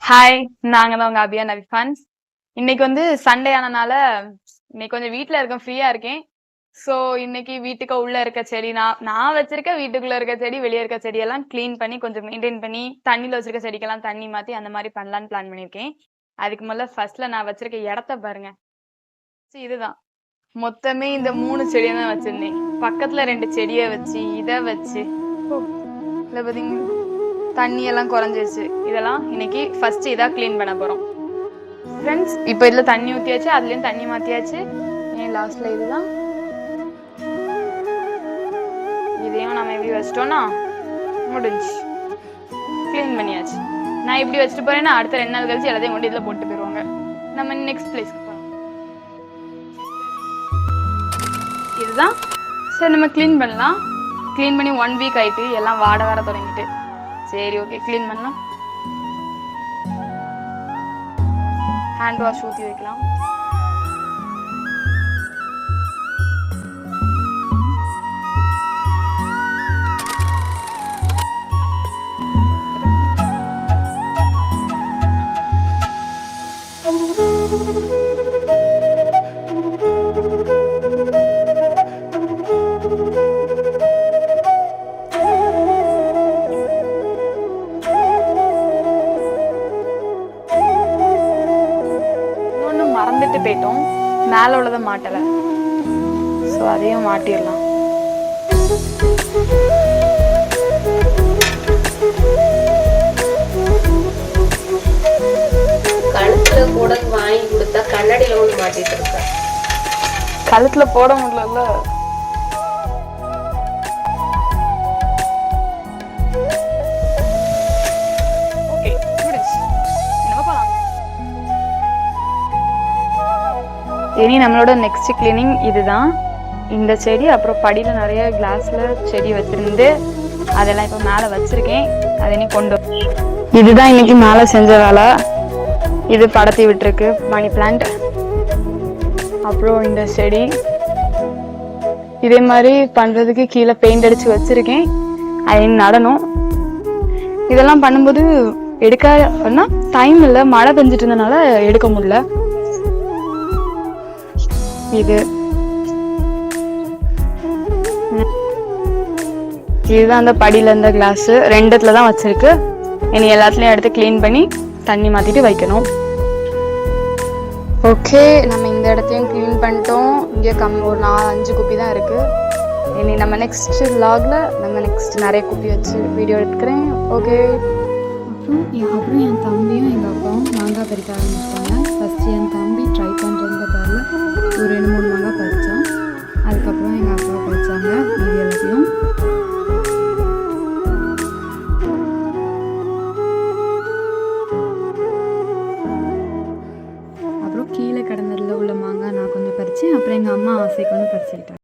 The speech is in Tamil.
ஹாய். நாங்க தான் உங்க அபியா நவிஃபான்ஸ். இன்னைக்கு வந்து சண்டே ஆனனால, இன்னைக்கு கொஞ்சம் வீட்ல இருக்கேன், ஃப்ரீயா இருக்கேன். ஸோ, இன்னைக்கு வீட்டுக்கு உள்ள இருக்க செடி நான் நான் வச்சிருக்க வீட்டுக்குள்ள இருக்க செடி, வெளிய இருக்க செடியெல்லாம் கிளீன் பண்ணி, கொஞ்சம் மெயின்டெயின் பண்ணி, தண்ணீல வச்சிருக்க செடிக்கெல்லாம் தண்ணி மாத்தி, அந்த மாரி பண்ணலான்னு பிளான் பண்ணியிருக்கேன். அதுக்கு முதல்ல ஃபர்ஸ்ட்ல நான் வச்சிருக்க இடத்த பாருங்க. இதுதான். மொத்தமே இந்த 3 செடிய தான் வச்சிருந்தேன். பக்கத்துல 2 செடிய வச்சு, இத வச்சு, ஓ! இதுல பாத்தீங்க தண்ணி எல்லாம் குறைஞ்சிருச்சு. இதெல்லாம் இன்னைக்கு ஃபர்ஸ்ட் இதா கிளீன் பண்ண போறோம். ஃப்ரெண்ட்ஸ், இப்போ இதுல தண்ணி ஊத்தியாச்சு, அதுலயும் தண்ணி மாத்தியாச்சு. லாஸ்ட்ல இதுதான். இதையும் நம்ம எப்படி வச்சிட்டோம்னா முடிஞ்சு. கிளீன் பண்ணியாச்சு. நான் இப்படி வச்சுட்டு போறேன்னா அடுத்த 2 நாள் கழிச்சு எல்லாத்தையும் கொண்டு இதுல போட்டு போயிருவாங்க. நம்ம நெக்ஸ்ட் பிளேஸ்க்கு போறோம். இதுதான். சரி, நம்ம கிளீன் பண்ணலாம். கிளீன் பண்ணி 1 வீக் ஆயிட்டு எல்லாம் வாட வர தொடங்கிட்டு. சரி, ஓகே, கிளீன் பண்ணலாம். ஹேண்ட் வாஷ் ஊற்றி வைக்கலாம். மறந்துட்டு போயிட்டோம், மேல உள்ளதை மாட்டல. ஸோ அதையும் மாட்டிடலாம். கழுத்துல கூட வாங்கி கொடுத்தா கண்ணாடியில ஒன்று மாட்டிட்டு இருக்க. கழுத்துல போட முடியல. இனி நம்மளோட நெக்ஸ்ட் கிளீனிங் இதுதான். இந்த செடி அப்புறம் படியில் நிறைய கிளாஸ்ல செடி வச்சிருந்து அதெல்லாம் இப்போ மேலே வச்சிருக்கேன். அதை இனி கொண்டு இதுதான் இன்னைக்கு மேலே செஞ்ச வேலை. இது படத்தி விட்டுருக்கு மணி பிளான்ட். அப்புறம் இந்த செடி இதே மாதிரி பண்றதுக்கு கீழே பெயிண்ட் அடிச்சு வச்சிருக்கேன். அது நடணும். இதெல்லாம் பண்ணும்போது எடுக்க டைம் இல்லை, மழை பெஞ்சிட்டு இருந்தனால எடுக்க முடியல. இதுதான் அந்த படியில இருந்த கிளாஸ். 2 இடத்துல தான் வச்சிருக்கு. இனி எல்லாத்துலயும் எடுத்து கிளீன் பண்ணி தண்ணி மாத்திட்டு வைக்கணும். ஓகே, நம்ம இந்த இடத்தையும் கிளீன் பண்ணிட்டோம். இங்கே ஒரு 4-5 குப்பி தான் இருக்கு. இனி நம்ம நெக்ஸ்ட் vlogல நம்ம நெக்ஸ்ட் நிறைய குப்பி வச்சு வீடியோ எடுக்கிறேன். ஓகே. அப்புறம் என் தம்பியும் எங்கள் அப்பாவும் மாங்காய் பறிக்க ஆரம்பிச்சிட்டாங்க. ஃபஸ்ட்டு என் தம்பி ட்ரை பண்ணுறதுன்றதால ஒரு 2-3 மாங்காய் பறித்தான். அதுக்கப்புறம் எங்கள் அப்பா பறித்தாங்க மீதி எல்லாத்தையும். அப்புறம் கீழே கிடந்ததில் உள்ள மாங்காய் நான் கொஞ்சம் பறித்தேன். அப்புறம் எங்கள் அம்மா ஆசைக்கு ஒன்று பறிச்சுக்கிட்டாங்க.